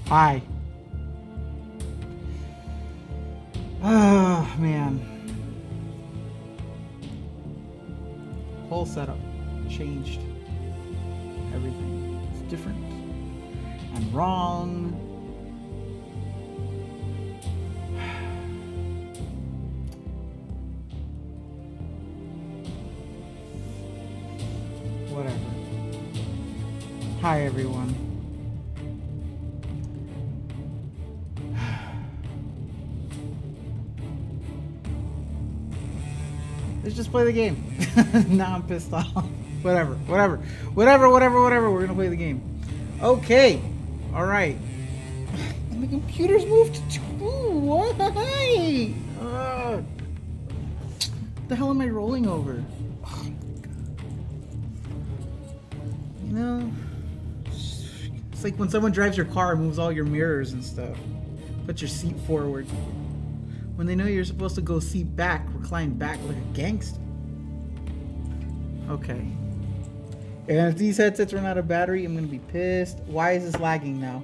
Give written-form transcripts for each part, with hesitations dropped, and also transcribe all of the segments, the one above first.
Hi. Oh, man. Whole setup changed. Everything is different and wrong. Whatever. Hi, everyone. Let's just play the game. Now I'm pissed off. Whatever. We're gonna play the game. Okay. All right. And the computer's moved to 2. Why? What the hell am I rolling over? Oh, you know, it's like when someone drives your car and moves all your mirrors and stuff. Put your seat forward. When they know you're supposed to go seat back, recline back like a gangster. Okay. And if these headsets run out of battery, I'm gonna be pissed. Why is this lagging now?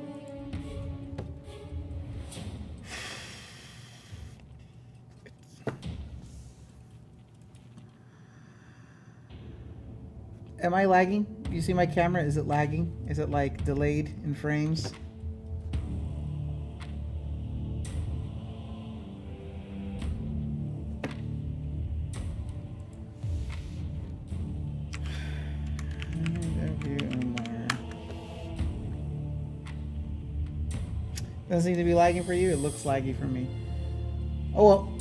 Am I lagging? Do you see my camera? Is it lagging? Is it like delayed in frames? Doesn't seem to be lagging for you. It looks laggy for me. Oh well.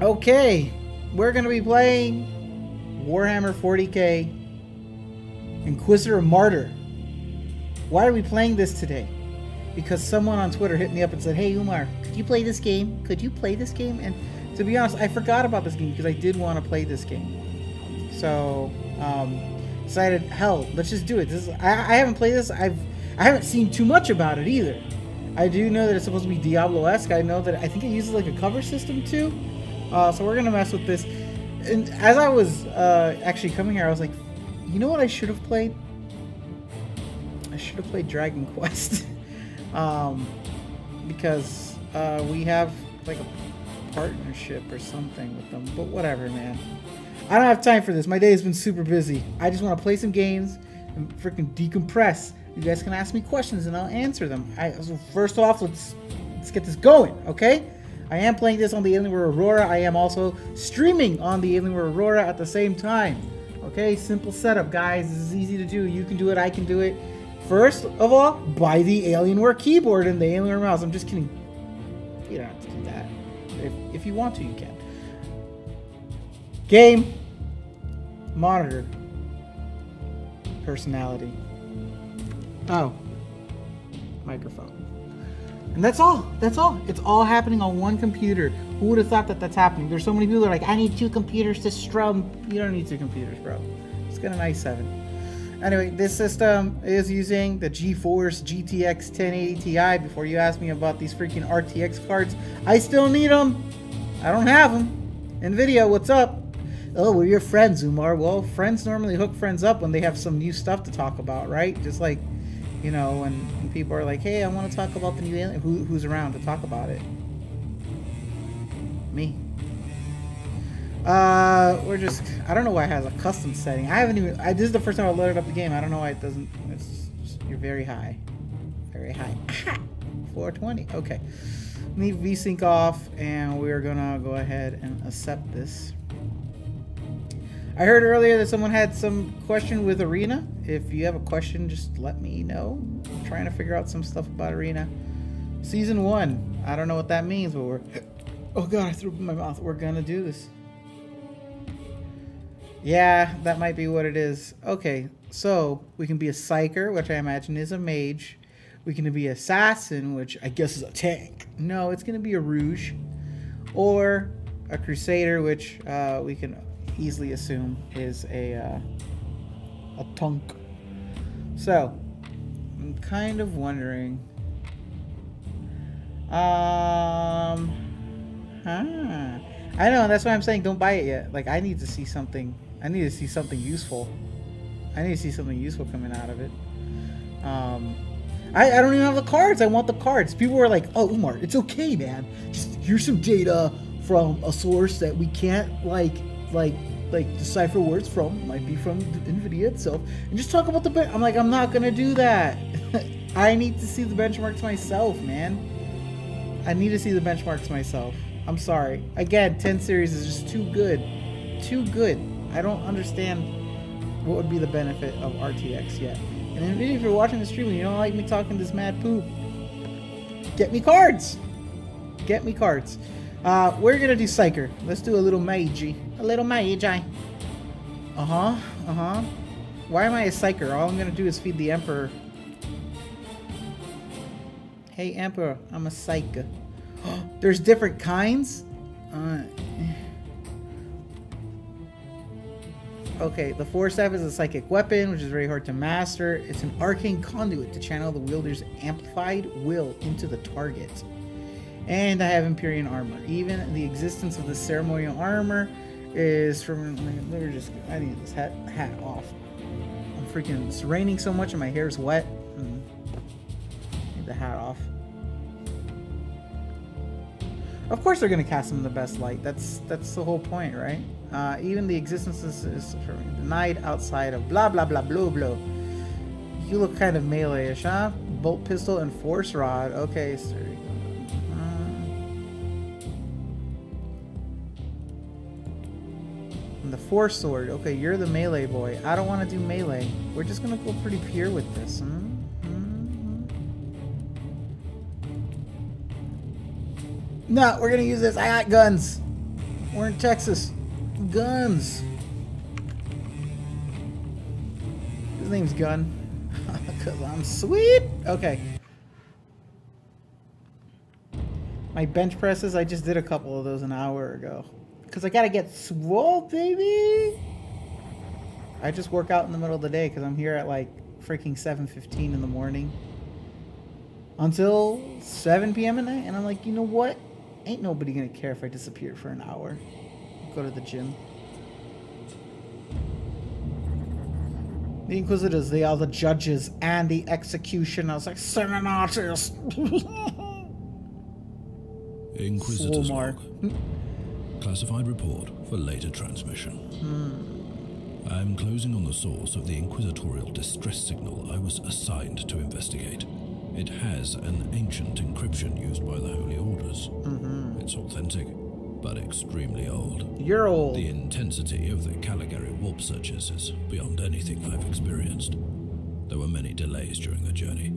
Okay. We're going to be playing Warhammer 40k Inquisitor Martyr. Why are we playing this today? Because someone on Twitter hit me up and said, "Hey Umar, could you play this game? Could you play this game?" And to be honest, I forgot about this game because I did want to play this game. So, decided, hell, let's just do it. This is, I haven't played this. I haven't seen too much about it either. I do know that it's supposed to be Diablo-esque. I know that I think it uses like a cover system too. So we're gonna mess with this. And as I was actually coming here, I was like, you know what I should have played? I should have played Dragon Quest. Because we have like a partnership or something with them. But whatever, man. I don't have time for this. My day has been super busy. I just want to play some games and freaking decompress. You guys can ask me questions and I'll answer them. So first off, let's get this going, okay? I am playing this on the Alienware Aurora. I am also streaming on the Alienware Aurora at the same time. Okay, simple setup, guys. This is easy to do. You can do it. I can do it. First of all, buy the Alienware keyboard and the Alienware mouse. I'm just kidding. You don't have to do that. If you want to, you can. Game. Monitor. Personality. Oh. Microphone. And that's all. That's all. It's all happening on one computer. Who would have thought that that's happening? There's so many people that are like, I need 2 computers to strum. You don't need 2 computers, bro. Just get an i7. Anyway, this system is using the GeForce GTX 1080 Ti. Before you ask me about these freaking RTX cards, I still need them. I don't have them. NVIDIA, what's up? Oh, we're your friends, Umar. Well, friends normally hook friends up when they have some new stuff to talk about, right? Just like, you know, when people are like, hey, I want to talk about the new Alien. Who's around to talk about it? Me. We're just, I don't know why it has a custom setting. I haven't even, this is the first time I loaded up the game. I don't know why it doesn't, it's just, you're very high. Very high. 420. Okay. Leave VSync off, and we're gonna go ahead and accept this. I heard earlier that someone had some question with Arena. If you have a question, just let me know. I'm trying to figure out some stuff about Arena. Season 1. I don't know what that means, but we're... Oh god, I threw up in my mouth. We're gonna do this. Yeah, that might be what it is. Okay, so we can be a Psyker, which I imagine is a mage. We can be Assassin, which I guess is a tank. No, it's gonna be a Rouge. Or a Crusader, which we can easily assume is a tunk. So, I'm kind of wondering. I know, that's why I'm saying don't buy it yet. Like, I need to see something. I need to see something useful. I need to see something useful coming out of it. I don't even have the cards. I want the cards. People were like, oh, Umar, it's okay, man. Just here's some data from a source that we can't like decipher where it's from. It might be from NVIDIA itself. And just talk about the I'm like, I'm not gonna do that. I need to see the benchmarks myself, man. I need to see the benchmarks myself. I'm sorry. Again, 10 series is just too good. Too good. I don't understand what would be the benefit of RTX yet. And NVIDIA, if you're watching the stream and you don't like me talking this mad poop, get me cards. Get me cards. We're gonna do Psyker. Let's do a little Magi. A little Magi. Why am I a Psyker? All I'm gonna do is feed the Emperor. Hey Emperor, I'm a Psyker. There's different kinds? Okay, the Force Staff is a psychic weapon, which is very hard to master. It's an arcane conduit to channel the wielder's amplified will into the target. And I have Empyrean armor. Even the existence of the ceremonial armor is from... I need this hat off. I'm freaking... It's raining so much and my hair's wet. Need the hat off. Of course they're going to cast him in the best light. That's the whole point, right? Even the existence is denied outside of blah blah blah blah blah. You look kind of melee-ish, huh? Bolt pistol and force rod. Okay, sir. And the force sword. Okay, you're the melee boy. I don't want to do melee. We're just gonna go pretty pure with this. No, we're gonna use this. I got guns. We're in Texas. Guns. His name's Gun. Because I'm sweet. Okay. My bench presses, I just did a couple of those an hour ago. Because I gotta get swole, baby. I just work out in the middle of the day because I'm here at like freaking 7:15 in the morning. Until 7 p.m. at night. And I'm like, you know what? Ain't nobody gonna care if I disappear for an hour. Go to the gym. The Inquisitors, they are the judges and the executioners. Like Senatus. Inquisitor's log. Classified report for later transmission. I'm closing on the source of the inquisitorial distress signal I was assigned to investigate. It has an ancient encryption used by the Holy Orders. It's authentic, but extremely old. You're old. The intensity of the Caligari warp searches is beyond anything I've experienced. There were many delays during the journey.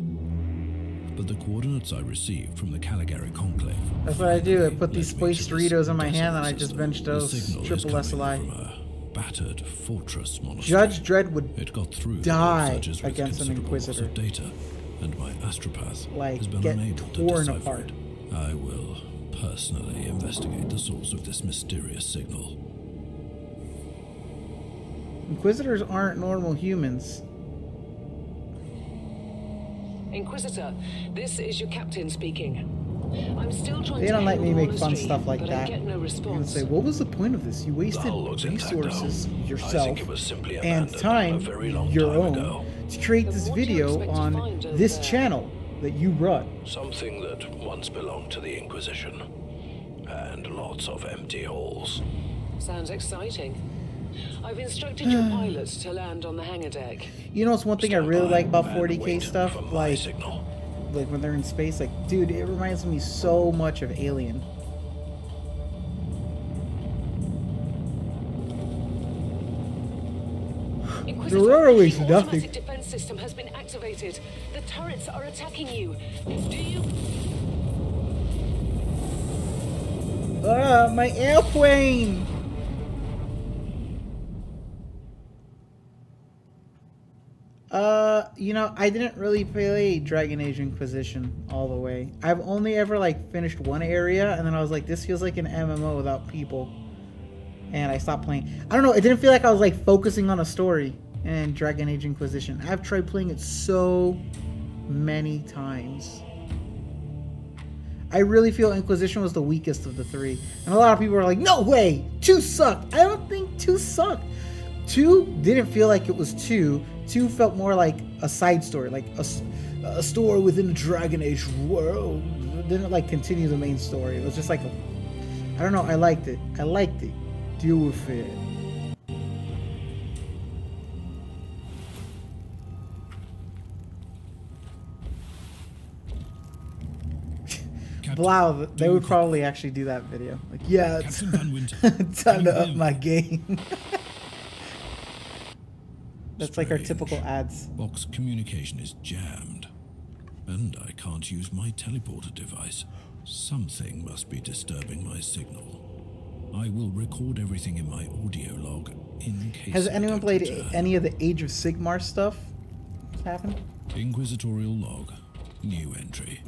But the coordinates I received from the Caligari Conclave... That's what I do. I put these spiced Doritos in my hand and I just bench those triple SLI. From a battered fortress monastery. Judge Dredd would die against an Inquisitor. Data, and my astropath like, has been get unable to torn decipher apart. it. I will personally investigate the source of this mysterious signal. Inquisitors aren't normal humans. Inquisitor, this is your captain speaking. I'm still trying they to don't let me make fun stream, stuff like that. I get no response. Say, what was the point of this? You wasted resources, yourself, and time, your own, to create this video on this channel that you run. Something that once belonged to the Inquisition, and lots of empty halls. Sounds exciting. I've instructed your pilots to land on the hangar deck. You know, it's one thing I really like about 40k stuff, like when they're in space, like, dude, it reminds me so much of Alien. Inquisitor, Aurora is the nothing. automatic defense system has been activated. The turrets are attacking you. Do you... My airplane! You know, I didn't really play Dragon Age Inquisition all the way. I've only ever, like, finished one area, and then I was like, this feels like an MMO without people. And I stopped playing. I don't know, it didn't feel like I was, like, focusing on a story in Dragon Age Inquisition. I've tried playing it so many times. I really feel Inquisition was the weakest of the three. And a lot of people are like, no way! 2 sucked! I don't think 2 sucked. 2 didn't feel like it was 2. 2 felt more like a side story. Like a story within the Dragon Age world. It didn't like continue the main story. It was just like I don't know. I liked it. I liked it. Deal with it. Wow, they would probably actually do that video. Like, yeah, it's time to up my game. That's like our typical ads. Box communication is jammed, and I can't use my teleporter device. Something must be disturbing my signal. I will record everything in my audio log in case. Has anyone played any of the Age of Sigmar stuff? What's happened? Inquisitorial log, new entry.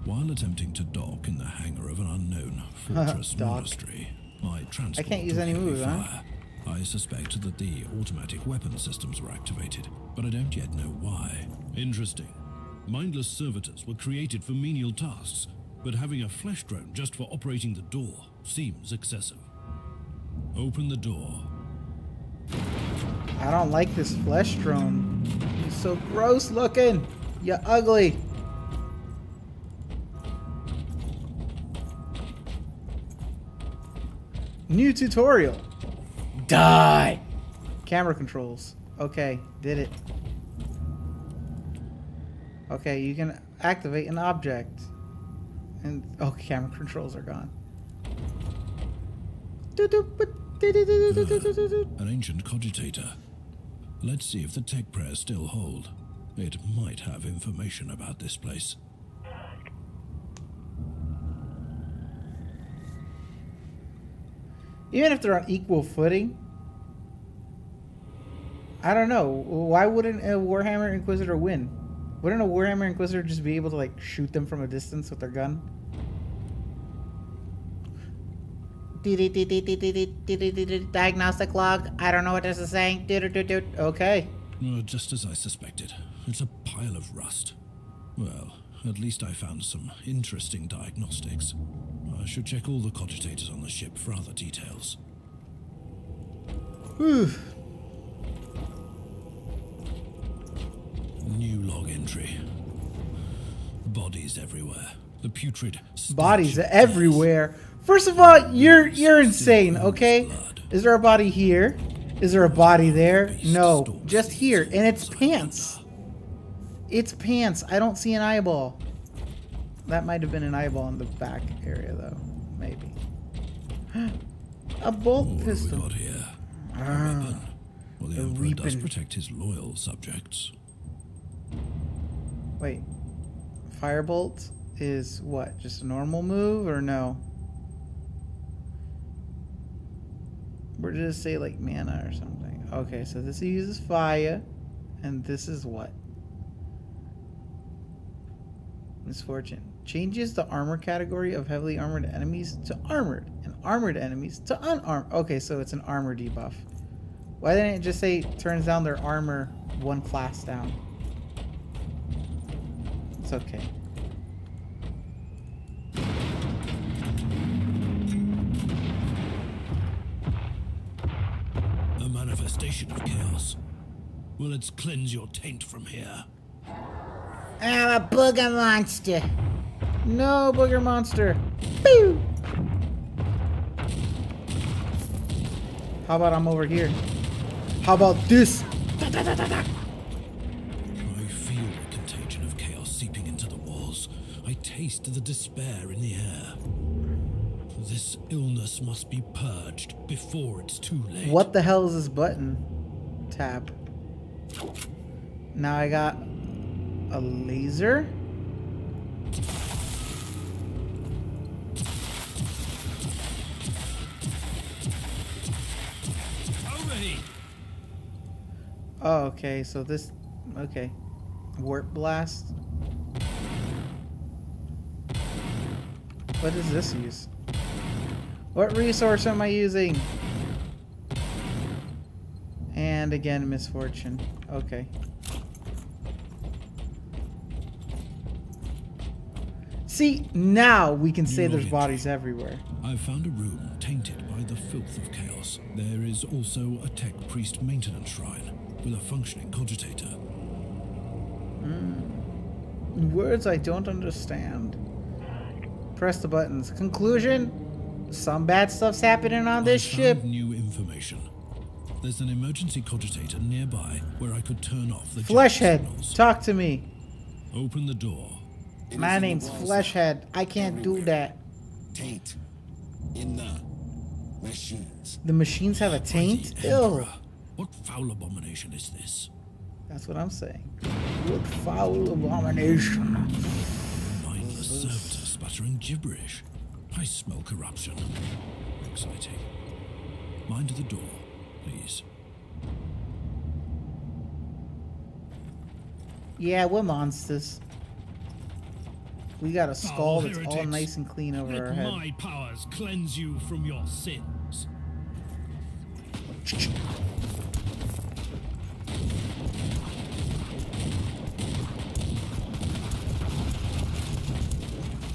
While attempting to dock in the hangar of an unknown fortress monastery, my transport I can't use any moves, huh? I suspect that the automatic weapon systems were activated, but I don't yet know why. Interesting. Mindless servitors were created for menial tasks, but having a flesh drone just for operating the door seems excessive. Open the door. I don't like this flesh drone. He's so gross looking. You're ugly. New tutorial. Die. Camera controls. Okay, did it. Okay, you can activate an object. And oh, camera controls are gone. An ancient cogitator. Let's see if the tech prayers still hold. It might have information about this place. Even if they're on equal footing, I don't know. Why wouldn't a Warhammer Inquisitor win? Wouldn't a Warhammer Inquisitor just be able to like shoot them from a distance with their gun? Diagnostic log. I don't know what this is saying. Okay. Just as I suspected. It's a pile of rust. Well, at least I found some interesting diagnostics. I should check all the cogitators on the ship for other details. Whew. New log entry. Bodies everywhere. The putrid bodies everywhere. First of all, you're insane, okay? Is there a body here? Is there a body there? No, just here. And it's pants. It's pants. I don't see an eyeball. That might have been an eyeball in the back area, though. Maybe. A bolt pistol. What have we got here? A weapon. Well, the Emperor does protect his loyal subjects. Wait. Firebolt is what? Just a normal move or no? Or did it say like mana or something? Okay, so this uses fire. And this is what? Misfortune. Changes the armor category of heavily armored enemies to armored, and armored enemies to unarmored. Okay, so it's an armor debuff. Why didn't it just say turns down their armor one class down? It's okay. A manifestation of chaos. Well, let's cleanse your taint from here. I'm a booger monster. No, booger monster. Boo! How about I'm over here? How about this? I feel the contagion of chaos seeping into the walls. I taste the despair in the air. This illness must be purged before it's too late. What the hell is this button? Tab. Now I got a laser. Oh, okay, so this, okay. Warp blast. What does this use? What resource am I using? And again, misfortune. Okay. See, now we can say there's bodies everywhere. I've found a room tainted by the filth of chaos. There is also a tech priest maintenance shrine with a functioning cogitator. Words I don't understand. Press the buttons. Conclusion? Some bad stuff's happening on this ship. New information. There's an emergency cogitator nearby where I could turn off the Fleshhead, signals. talk to me. Open the door. My name's Fleshhead. I can't do that. Taint in the machines. The machines have a taint? Mighty Ew. Emperor, what foul abomination is this? That's what I'm saying. What foul abomination. Mindless servitor sputtering gibberish. I smell corruption. Exciting. Mind the door, please. Yeah, we're monsters. We got a skull that's all heretics. nice and clean over our Let head. my powers cleanse you from your sins.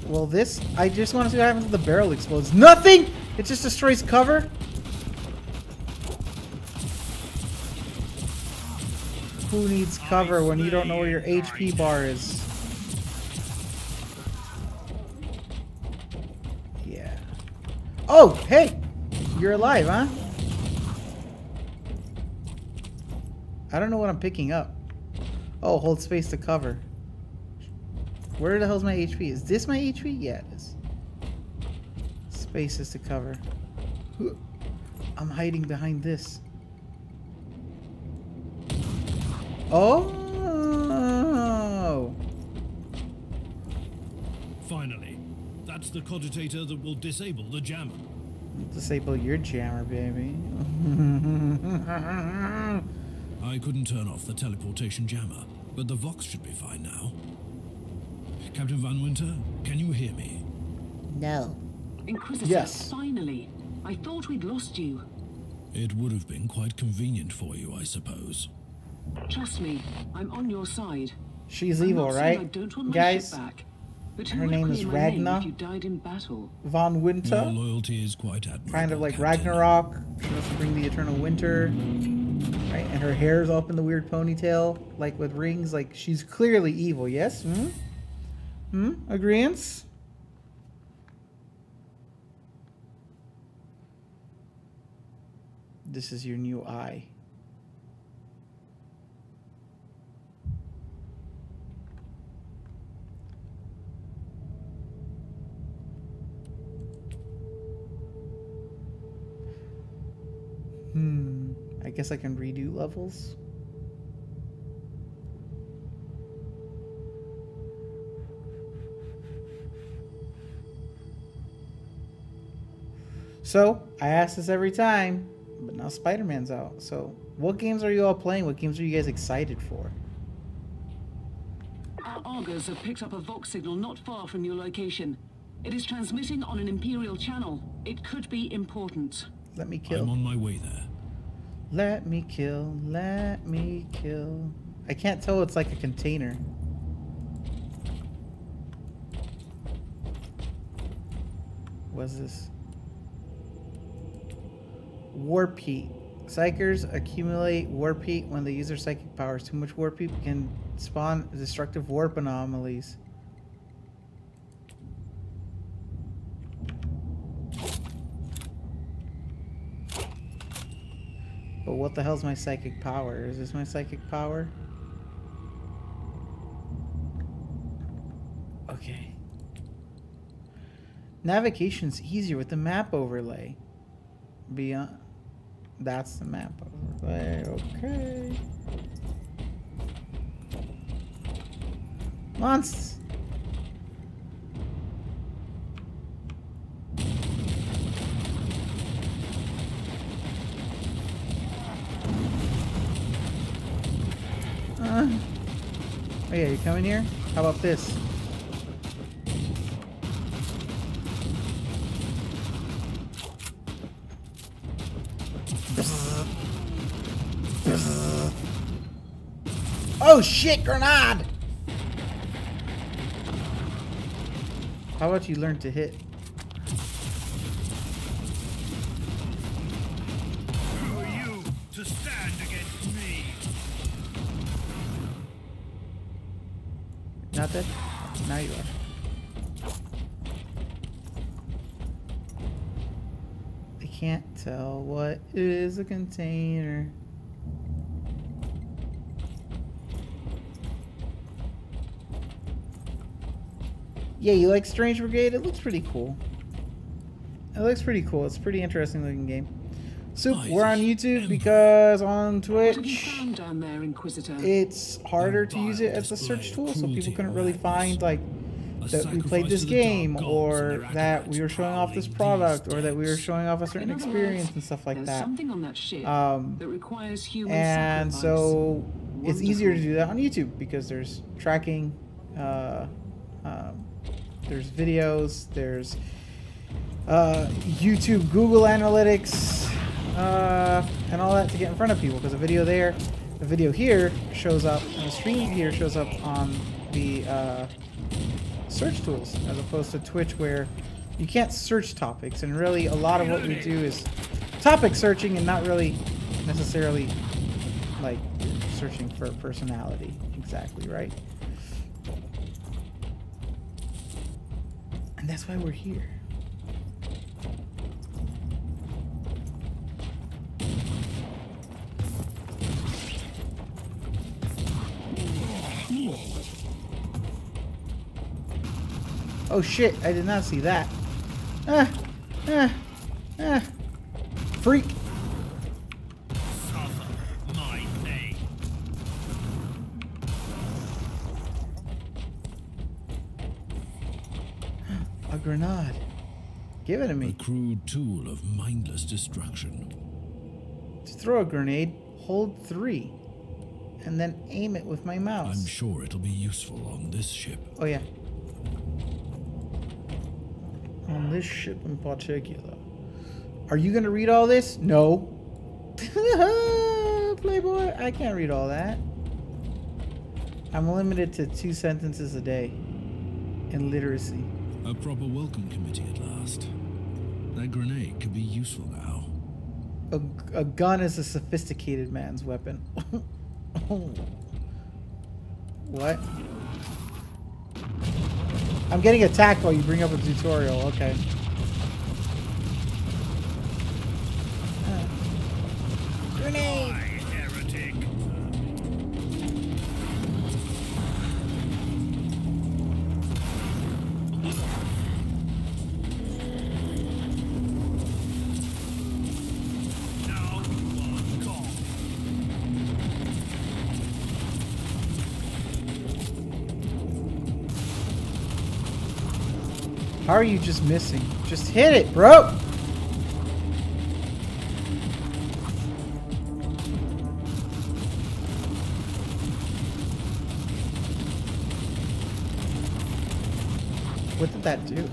Well, this, I just want to see what happens if the barrel explodes. Nothing! It just destroys cover? Who needs cover when you don't know where your HP bar is? Yeah. Oh, hey! You're alive, huh? I don't know what I'm picking up. Oh, hold space to cover. Where the hell's my HP? Is this my HP? Yeah, it is. Space is to cover. I'm hiding behind this. Oh! Finally, that's the cogitator that will disable the jammer. Disable your jammer, baby. I couldn't turn off the teleportation jammer, but the Vox should be fine now. Captain Van Winter, can you hear me? No. Inquisitor, Yes. finally. I thought we'd lost you. It would have been quite convenient for you, I suppose. Trust me, I'm on your side. She's I'm evil, not saying I right? don't want my Guys, ship back, but who her would name is claim my name Ragna. if you died in battle? Von Your Winter. loyalty is quite admirable. Kind of like Captain. Ragnarok. She wants to bring the eternal winter. Right? And her hair's up in the weird ponytail, like with rings. Like, she's clearly evil, yes? Hmm? Hmm? Agreeance? This is your new eye. I guess I can redo levels. So, I ask this every time, but now Spider-Man's out. So, what games are you all playing? What games are you guys excited for? Our augurs have picked up a Vox signal not far from your location. It is transmitting on an Imperial channel. It could be important. Let me kill. I'm on my way there. Let me kill. Let me kill. I can't tell it's like a container. What's this? Warp heat. Psychers accumulate warp heat when they use their psychic powers. Too much warp heat can spawn destructive warp anomalies. But what the hell's my psychic power? Is this my psychic power? Okay. Navigation's easier with the map overlay. Beyond. That's the map overlay. Okay. Monsters. Oh yeah, you coming here? How about this? Oh shit, grenade! How about you learn to hit? Who are you to stand against me? Not dead? Now you are. I can't tell what is a container. Yeah, you like Strange Brigade? It looks pretty cool. It looks pretty cool. It's a pretty interesting looking game. Soup, we're on YouTube because on Twitch Down there, Inquisitor? it's harder to use it as a search tool, so people couldn't really find like that we played this game, or that we were showing off this product, or that we were showing off a certain experience and stuff like that. Something on that ship that requires human And sacrifice. so it's easier to do that on YouTube because there's tracking, there's videos, there's YouTube, Google Analytics, and all that to get in front of people. Because the video here shows up, and the stream here shows up on the search tools, as opposed to Twitch where you can't search topics. And really, a lot of what we do is topic searching, and not really necessarily like searching for a personality exactly, right? And that's why we're here. Oh shit, I did not see that. Freak. My pain. A grenade. Give it to A me. crude tool of mindless destruction. To throw a grenade, hold 3. And then aim it with my mouse. I'm sure it'll be useful on this ship. Oh yeah. On this ship in particular. Are you gonna read all this? No. Playboy, I can't read all that. I'm limited to 2 sentences a day in literacy. A proper welcome committee at last. That grenade could be useful now. A gun is a sophisticated man's weapon. What? I'm getting attacked while you bring up a tutorial. Okay. Grenade! Heretic. Now you are gone. How are you just missing? Just hit it, bro! What did that do?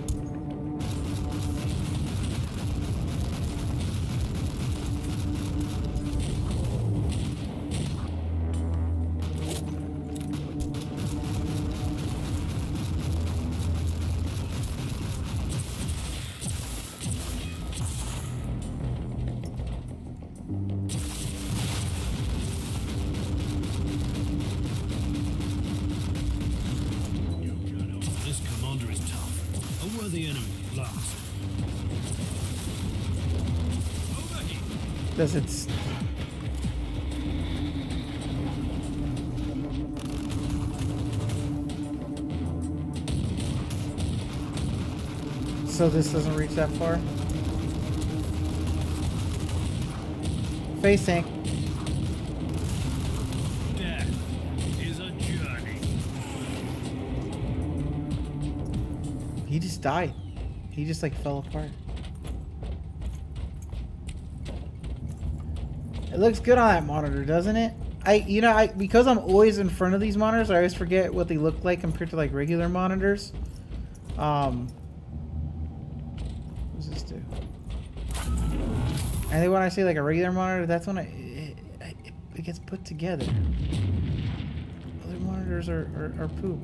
This commander is tough. A worthy enemy at last. Over here. Does it... So this doesn't reach that far? Face tank. Death is a journey. He just died. He just like fell apart. It looks good on that monitor, doesn't it? Because I'm always in front of these monitors, I always forget what they look like compared to like regular monitors. What does this do? And then when I say like a regular monitor, that's when it gets put together. Other monitors are poop.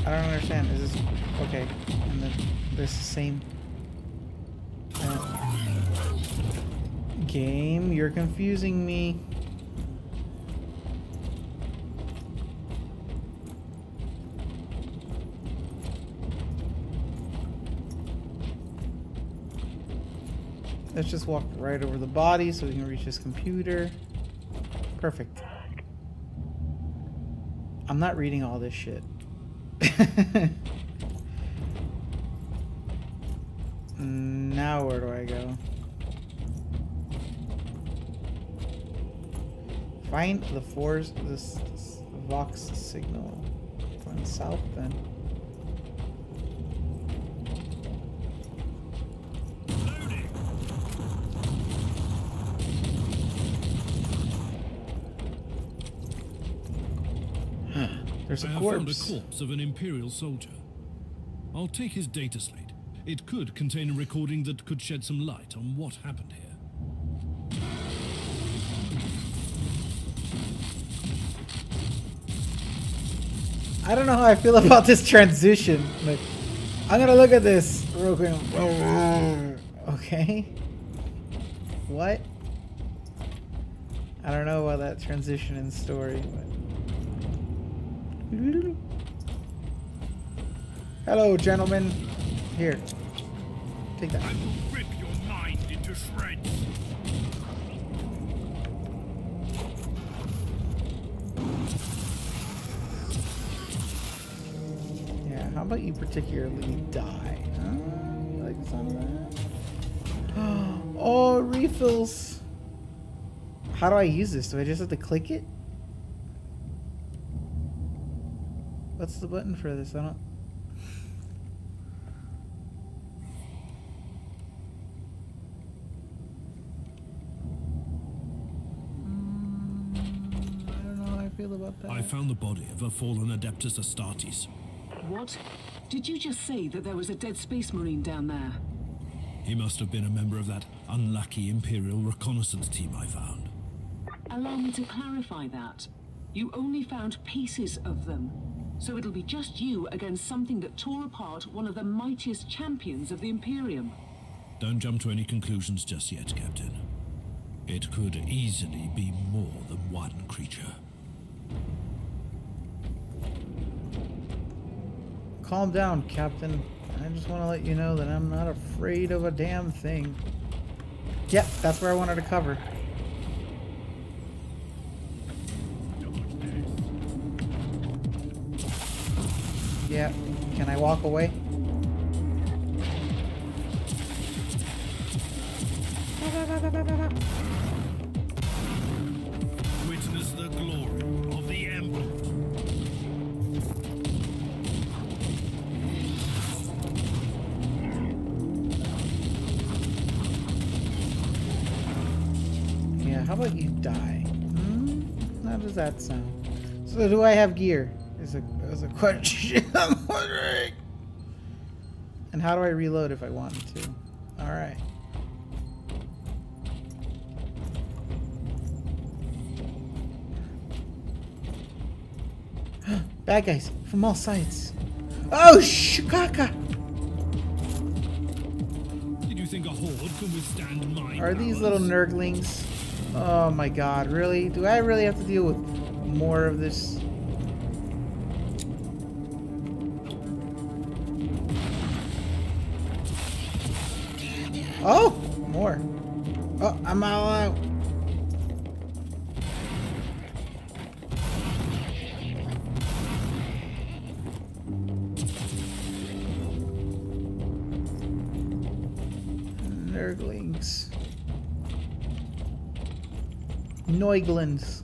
I don't understand. Is this okay? And then this same game, you're confusing me. Let's just walk right over the body so we can reach his computer. Perfect. I'm not reading all this shit. Now where do I go? Find the force, this Vox signal. Going south then. There's a corpse. I have found a corpse of an Imperial soldier. I'll take his data slate. It could contain a recording that could shed some light on what happened here. I don't know how I feel about this transition. Like, I'm gonna look at this real quick. Okay. What? I don't know about that transition in story, but... Hello, gentlemen. Here. Take that. I will rip your mind into shreds. Yeah, how about you particularly die? You like the sound of that? Oh, refills. How do I use this? Do I just have to click it? What's the button for this? I don't... feel about that. I found the body of a fallen Adeptus Astartes. What? Did you just say that there was a dead space marine down there? He must have been a member of that unlucky Imperial reconnaissance team I found. Allow me to clarify that. You only found pieces of them. So it'll be just you against something that tore apart one of the mightiest champions of the Imperium. Don't jump to any conclusions just yet, Captain. It could easily be more than one creature. Calm down, Captain. I just want to let you know that I'm not afraid of a damn thing. Yep, that's where I wanted to cover. Yeah, can I walk away? Witness the glory of the Emperor. Yeah, how about you die? How does that sound? So do I have gear? Is a question I'm wondering. And how do I reload if I wanted to? Alright. Bad guys from all sides. Oh, shikaka! Did you think a horde can withstand my Are these powers? little nurglings? Oh my god, really? Do I really have to deal with more of this? Oh! More. Oh, I'm all out. Nurglings. Noiglins.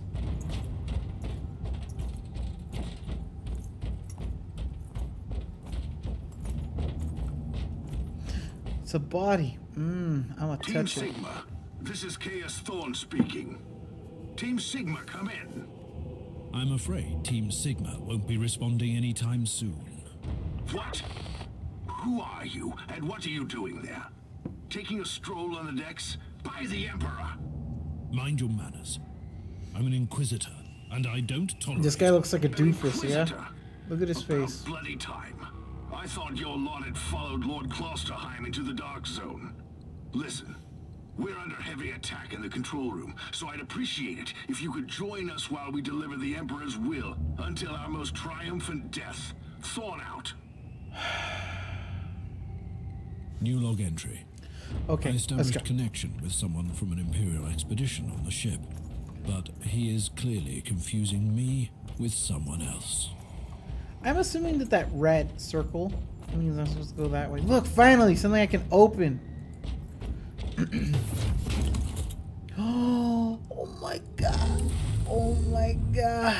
It's a body. I'm gonna Team touch it. Sigma, this is Chaos Thorn speaking. Team Sigma, come in. I'm afraid Team Sigma won't be responding anytime soon. What? Who are you, and what are you doing there? Taking a stroll on the decks? By the Emperor! Mind your manners. I'm an Inquisitor, and I don't tolerate... This guy looks like a doofus, yeah? Inquisitor? Look at his About face. bloody time. I thought your lot had followed Lord Klosterheim into the Dark Zone. Listen, we're under heavy attack in the control room, so I'd appreciate it if you could join us while we deliver the Emperor's will until our most triumphant death. Thorn out. New log entry. Okay, I let's established go. connection with someone from an Imperial expedition on the ship, but he is clearly confusing me with someone else. I'm assuming that that red circle means I'm supposed to go that way. Look, finally, something I can open. Oh my god. Oh my god.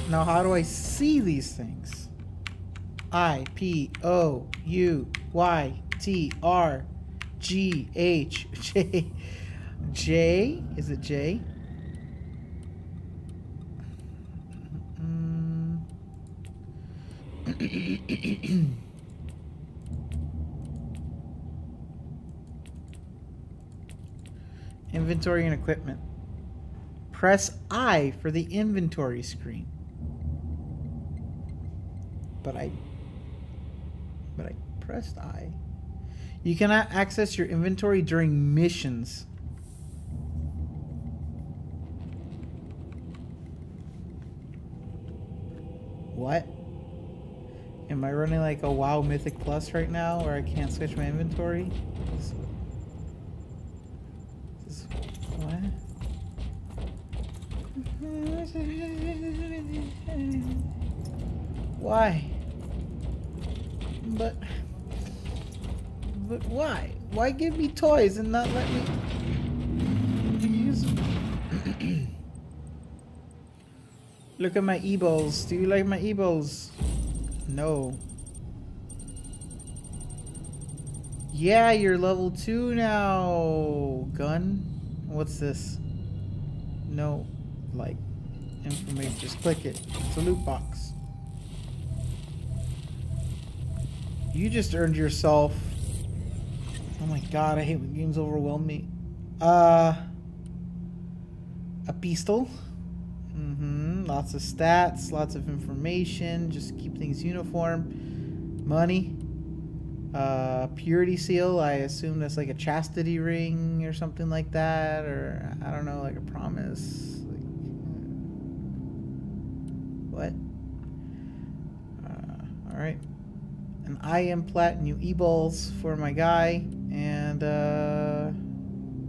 Now, how do I see these things? I-P-O-U-Y-T-R-G-H-J. J? Is it J? Inventory and equipment. Press I for the inventory screen. But I pressed I. You cannot access your inventory during missions. What? Am I running like a WoW Mythic Plus right now where I can't switch my inventory? What? Why? But why? Why give me toys and not let me use them? Look at my e-balls. Do you like my e-balls? No. Yeah, you're level 2 now. Gun? What's this? No. Like, information. Just click it. It's a loot box. You just earned yourself... Oh my god, I hate when games overwhelm me. A pistol. Lots of stats, lots of information. Just keep things uniform. Money. Purity seal. I assume that's like a chastity ring or something like that. Or, I don't know, like a promise. Like, what? Alright. An IM plat, new e-balls for my guy. And,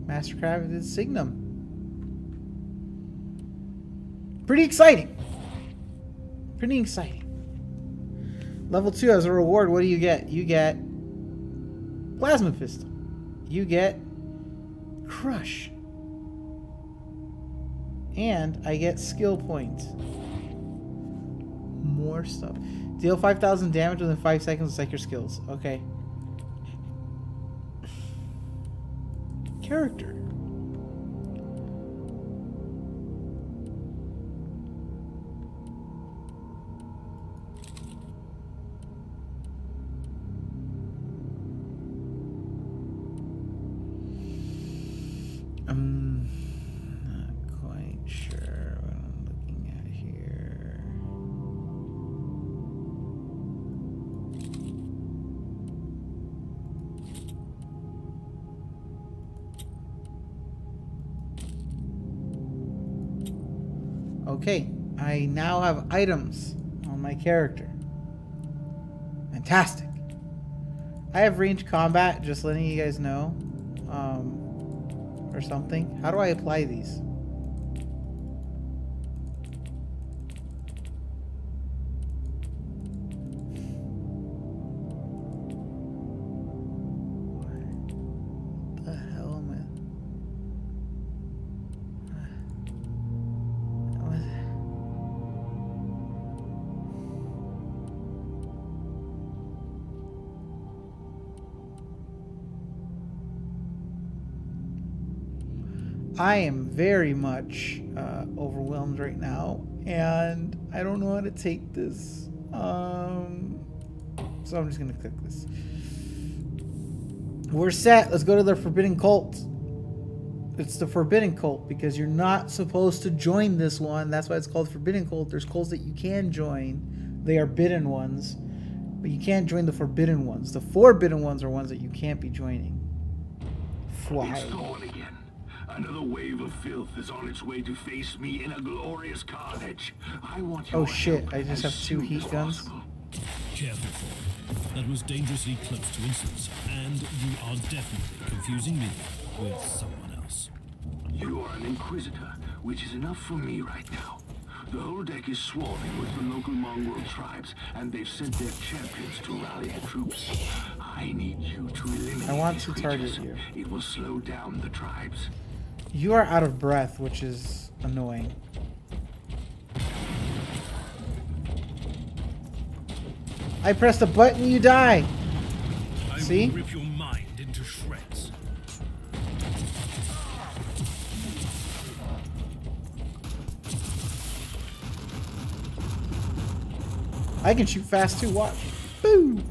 Mastercrafted Signum. Pretty exciting. Pretty exciting. Level 2 as a reward, what do you get? You get Plasma Pistol. You get Crush. And I get Skill Point. More stuff. Deal 5,000 damage within 5 seconds with your skills. Okay. Character. I'm not quite sure what I'm looking at here. Okay, I now have items on my character. Fantastic. I have ranged combat, just letting you guys know. Or something. How do I apply these? What the hell am I? What? I am very much overwhelmed right now, and I don't know how to take this. So I'm just gonna click this. We're set. Let's go to the Forbidden Cult. It's the Forbidden Cult because you're not supposed to join this one. That's why it's called Forbidden Cult. There's cults that you can join. They are bidden ones, but you can't join the forbidden ones. The forbidden ones are ones that you can't be joining. Why? It's gone again. Another wave of filth is on its way to face me in a glorious carnage. I want your Oh shit, help I just as have 2 soon heat as guns. possible. Careful. That was dangerously close to insolence, and you are definitely confusing me with someone else. You are an Inquisitor, which is enough for me right now. The whole deck is swarming with the local mongrel tribes, and they've sent their champions to rally the troops. I need you to eliminate I want these to target creatures. you. It will slow down the tribes. You are out of breath, which is annoying. I pressed a button, you die. See? I will rip your mind into shreds. I can shoot fast too, watch. Boo!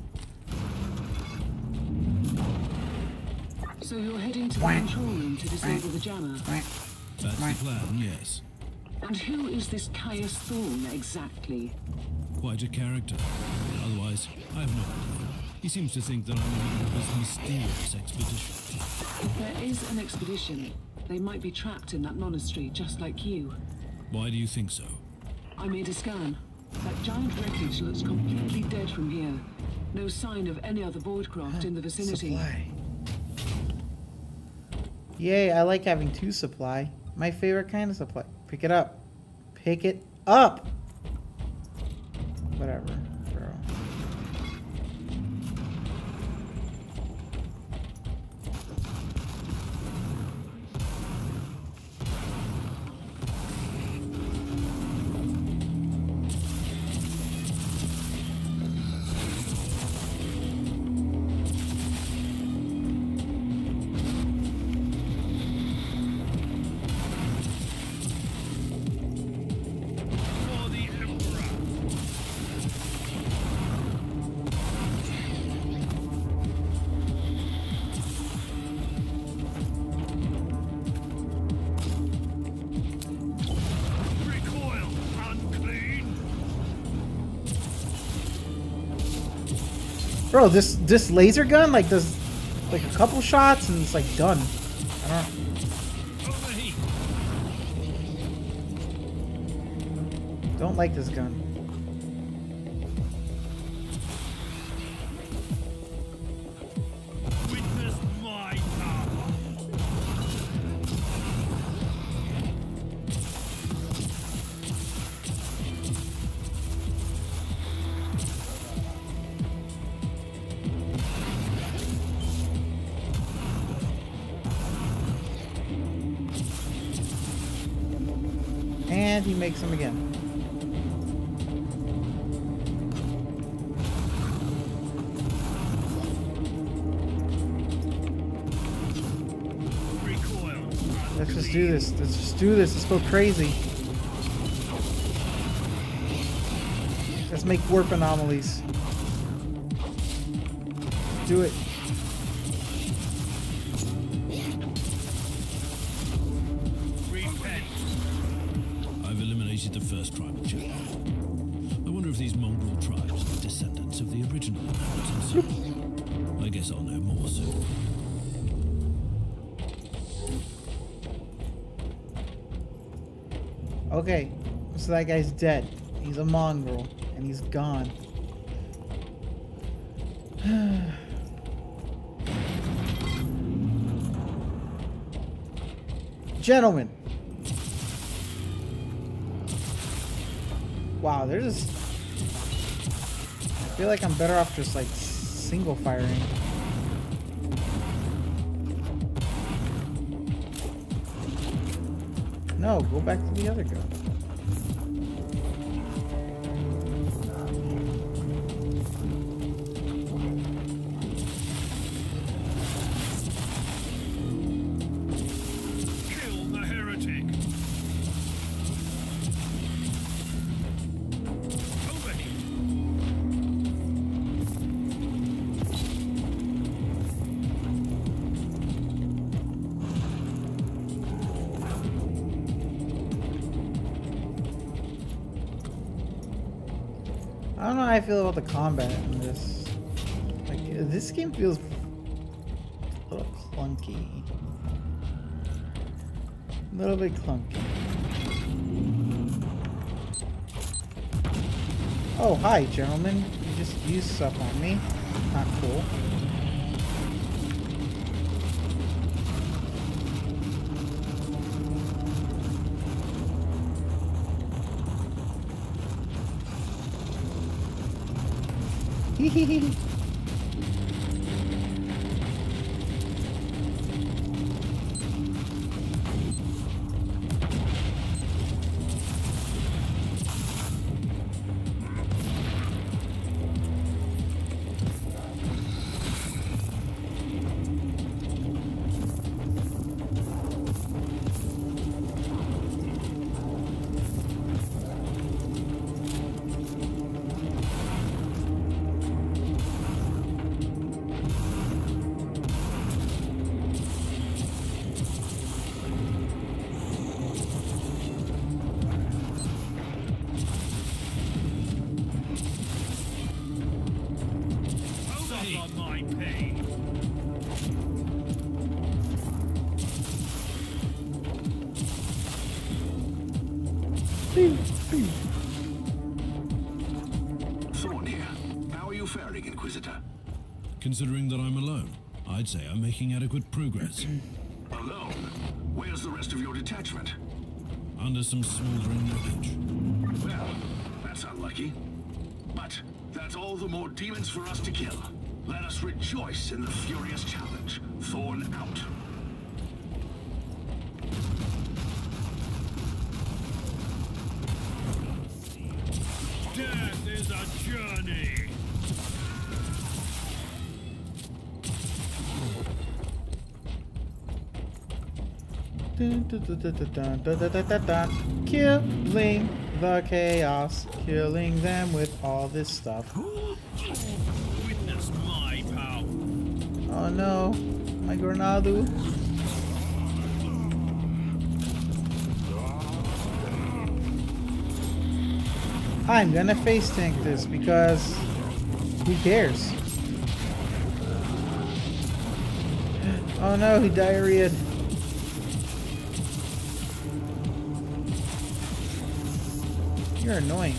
So you're heading to the control room to disable the jammer. That's the plan, yes. And who is this Caius Thorn exactly? Quite a character. Otherwise, I have no idea. He seems to think that I'm a member of this mysterious expedition. If there is an expedition, they might be trapped in that monastery just like you. Why do you think so? I made a scan. That giant wreckage looks completely dead from here. No sign of any other voidcraft in the vicinity. Supply. Yay, I like having 2 supply. My favorite kind of supply. Pick it up. Pick it up! Whatever, bro. Bro, this laser gun like does like a couple shots and it's like done. I don't like this gun. Witness my power. And he makes them again. Let's just do this. Let's just do this. Let's go crazy. Let's make warp anomalies. Do it. I've eliminated the first tribal champion. I wonder if these mongrel tribes are descendants of the original inhabitants. I guess I'll know more soon. Okay, so that guy's dead. He's a mongrel, and he's gone. Gentlemen. Wow, they're just... I feel like I'm better off just like single firing. No, go back to the other gun. Kill the heretic. Over here. I don't know how I feel about the combat in this. Like, this game feels a little clunky. A little bit clunky. Oh, hi, gentlemen. You just use stuff on me. Not cool. Hehehe. Thorn here. How are you faring, Inquisitor? Considering that I'm alone, I'd say I'm making adequate progress. Alone? Where's the rest of your detachment? Under some smoldering wreckage. Well, that's unlucky. But that's all the more demons for us to kill. Let us rejoice in the furious challenge. Thorn out. Death is a journey. Killing the chaos, killing them with all this stuff. Witness my power. Oh no, my Granado. I'm gonna face tank this because who cares? Oh no, he diarrheaed. You're annoying.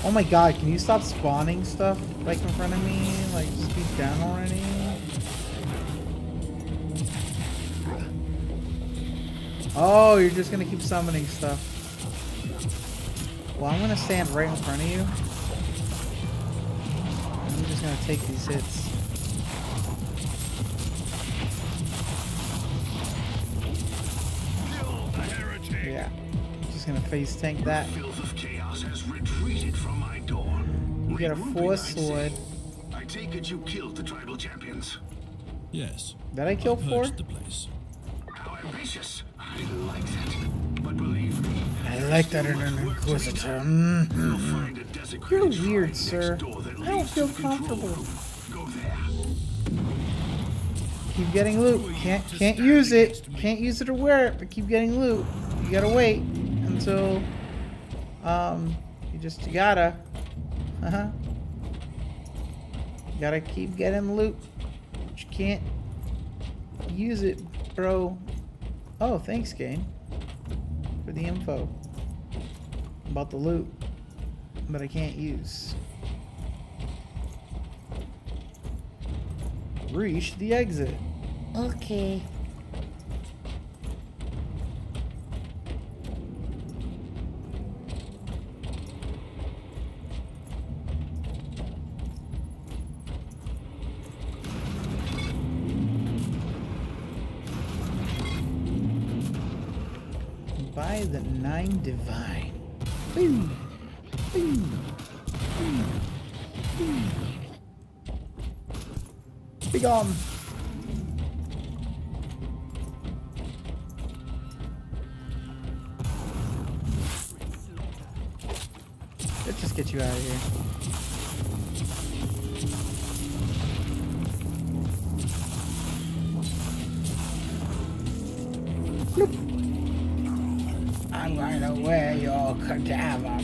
Oh my god, can you stop spawning stuff like in front of me? Like, just be down already? Oh, you're just gonna keep summoning stuff. Well, I'm gonna stand right in front of you. I'm just gonna take these hits. Yeah. I'm just gonna face tank that. Filth of chaos has retreated from my door. You get a force sword. I take it you killed the tribal champions. Yes. Did I kill I four? purged the place. How ambitious. I like that. But believe me, I like that in an Inquisitor. you'll find a desecrated You're weird, shrine sir. next door that I don't leads feel to the control comfortable. room. Go there. Keep getting loot. Can't use it. Can't use it or wear it, but keep getting loot. You gotta wait until you gotta. You gotta keep getting loot. But you can't use it, bro. Oh, thanks, game, for the info about the loot, but I can't use. Reach the exit. Okay. By the 9 divine. Boom. Boom. Boom. Boom. Be gone. Let's just get you out of here. Bloop. I'm gonna wear your cadaver.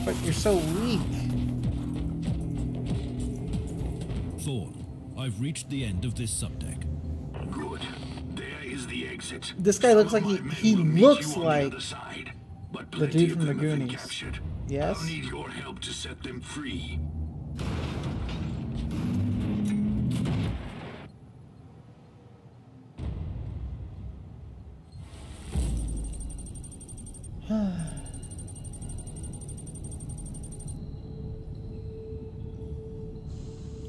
But you're so weak. Vaughn, I've reached the end of this subdeck. Good. There is the exit. This guy looks like he looks like the dude from the Goonies. Yes? I'll need your help to set them free.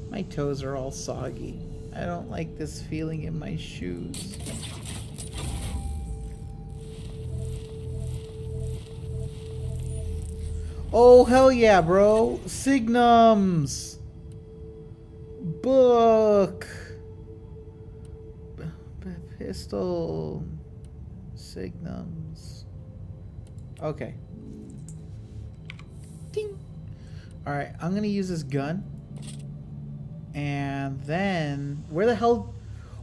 My toes are all soggy. I don't like this feeling in my shoes. Oh, hell yeah, bro. Signums. Book. Pistol. Signums. Okay. Ding. Alright, I'm going to use this gun. And then... Where the hell...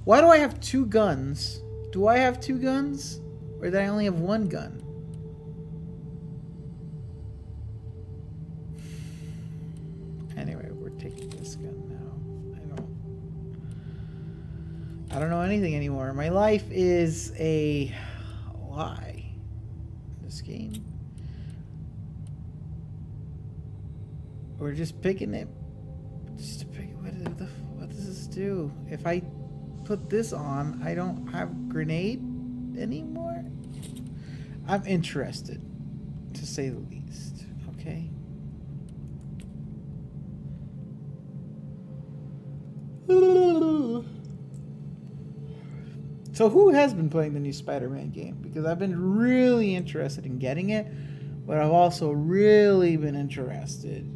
Why do I have two guns? Do I have two guns? Or did I only have one gun? Anyway, we're taking this gun now. I don't know anything anymore. My life is a lie. This game. We're just picking it. Just to pick. What does this do? If I put this on, I don't have grenade anymore. I'm interested, to say the least. Okay. So who has been playing the new Spider-Man game? Because I've been really interested in getting it, but I've also really been interested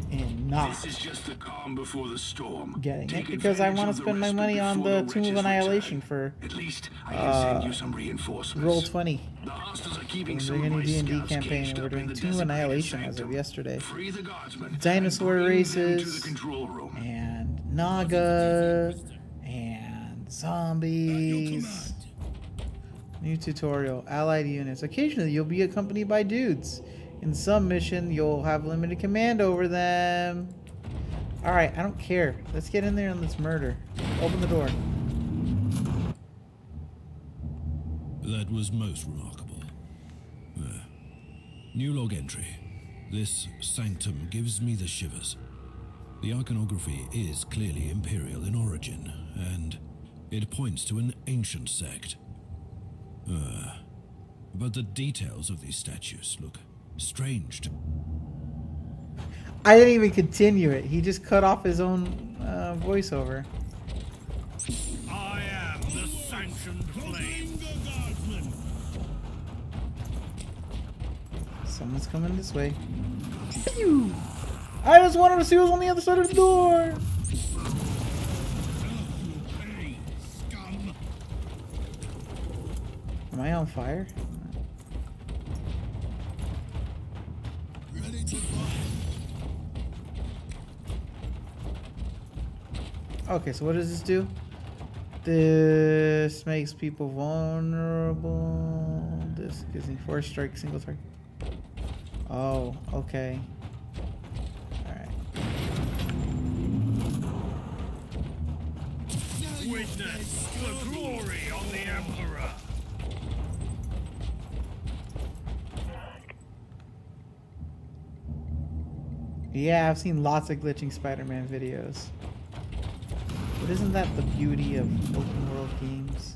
in not This is just the calm before the storm. Getting it because I want to spend my money on the Tomb of Annihilation for at least I can send you some reinforcements. Roll 20. The hostiles are keeping We're some doing of a my D&D scouts campaign and caged we're up in doing the Tomb of designated Annihilation as of sanctum. yesterday. Free the guardsmen Dinosaur and bring them races to the control room. and Naga and zombies. New tutorial. Allied units. Occasionally you'll be accompanied by dudes. In some mission you'll have limited command over them. Alright, I don't care. Let's get in there and let's murder. Open the door. That was most remarkable. New log entry. This sanctum gives me the shivers. The iconography is clearly imperial in origin, and it points to an ancient sect. But the details of these statues look strange. I didn't even continue it. He just cut off his own voiceover. I am the sanctioned flame. Someone's coming this way. Pew! I just wanted to see who's on the other side of the door. Am I on fire? Okay, so what does this do? This makes people vulnerable. This gives me 4 strike, single target. Oh, okay. Alright. Witness the glory of the Emperor. Yeah, I've seen lots of glitching Spider-Man videos. But isn't that the beauty of open world games?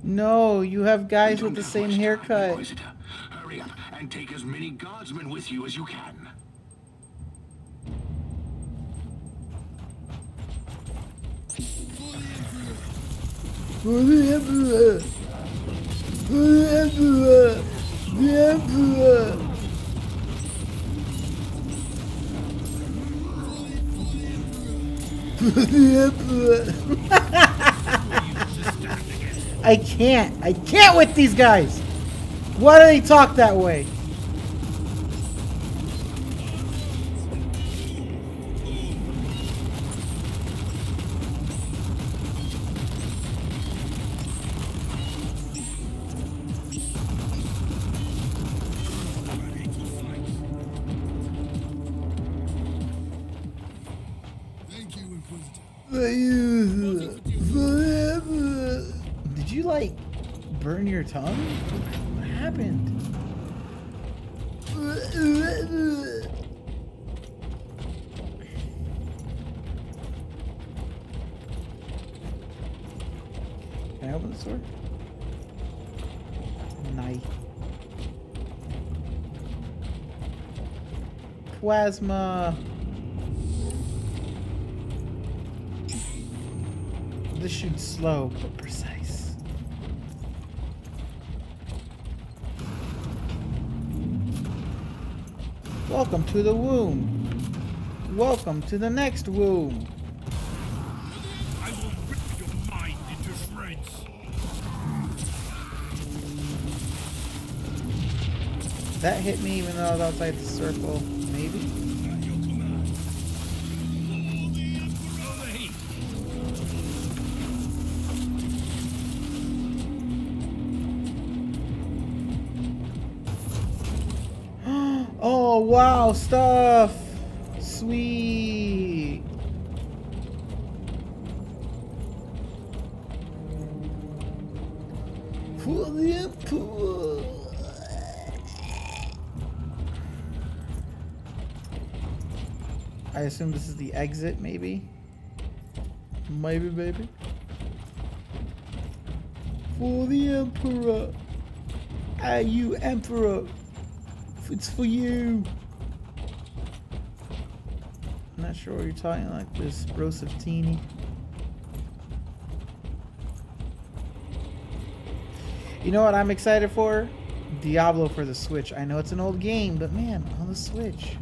No, you have guys with the same haircut. Inquisitor. Hurry up and take as many guardsmen with you as you can. For the Emperor! For the Emperor! The Emperor! I can't with these guys. Why do they talk that way? Did you like burn your tongue? What happened? Can I open the door? Knife. Plasma. This shoots slow but precise. Welcome to the womb. Welcome to the next womb. I will rip your mind into shreds. That hit me even though I was outside the circle. Maybe? Oh, wow, stuff! Sweet! For the Emperor! I assume this is the exit, maybe? Maybe, baby? For the Emperor! Ah, you Emperor! It's for you. I'm not sure what you're talking like this, Brosaftini. You know what I'm excited for? Diablo for the Switch. I know it's an old game, but man, on the Switch.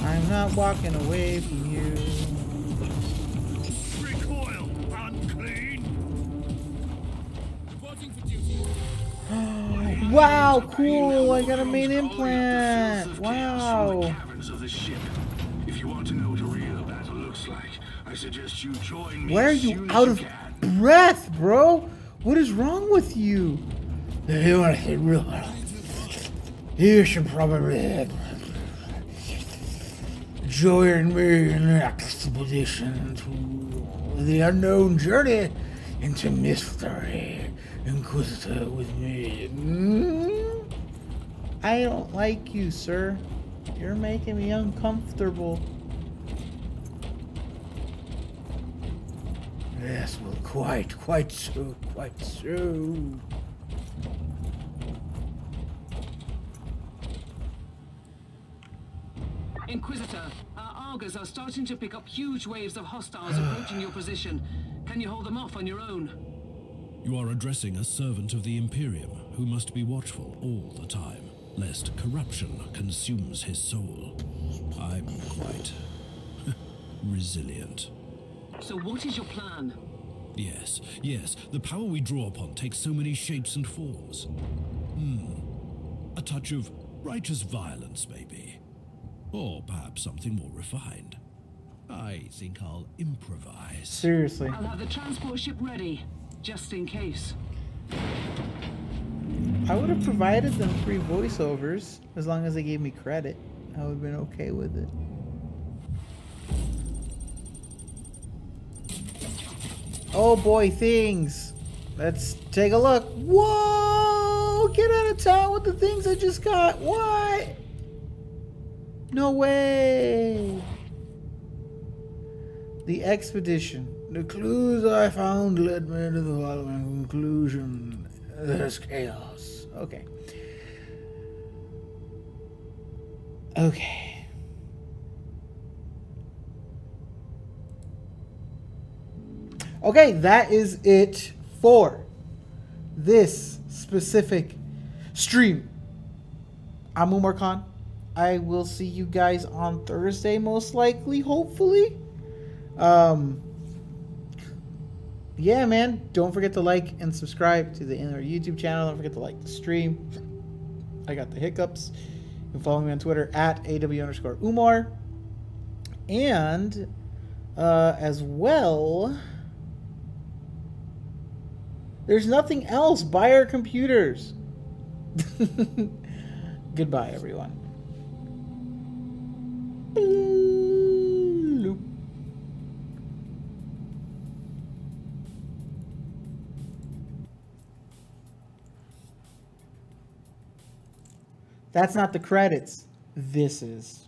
I'm not walking away from you. Recoil, unclean. Reporting for duty. Wow, cool! I got a main implant. Wow. If you want to know what a real battle looks like, I suggest you join me. Why are you out of breath, bro? What is wrong with you? If you want to hit real battle, you should probably join me in the expedition to the unknown journey into mystery. Inquisitor with me. I don't like you, sir. You're making me uncomfortable. Yes, well, quite so. Inquisitor, our Argos are starting to pick up huge waves of hostiles approaching your position. Can you hold them off on your own? You are addressing a servant of the Imperium who must be watchful all the time, lest corruption consumes his soul. I'm quite resilient. So what is your plan? Yes, the power we draw upon takes so many shapes and forms. A touch of righteous violence, maybe. Or perhaps something more refined. I think I'll improvise. Seriously. I'll have the transport ship ready, just in case. I would have provided them free voiceovers as long as they gave me credit. I would have been okay with it. Oh boy, things. Let's take a look. Whoa! Get out of town with the things I just got. What? No way! The expedition. The clues I found led me to the following conclusion. There's chaos. Okay. Okay. Okay, that is it for this specific stream. I'm Umar Khan. I will see you guys on Thursday, most likely, hopefully. Yeah, man. Don't forget to like and subscribe to the Inner YouTube channel. Don't forget to like the stream. I got the hiccups. You can follow me on Twitter at AW_Umar. And as well, there's nothing else. Buy our computers. Goodbye, everyone. That's not the credits. This is.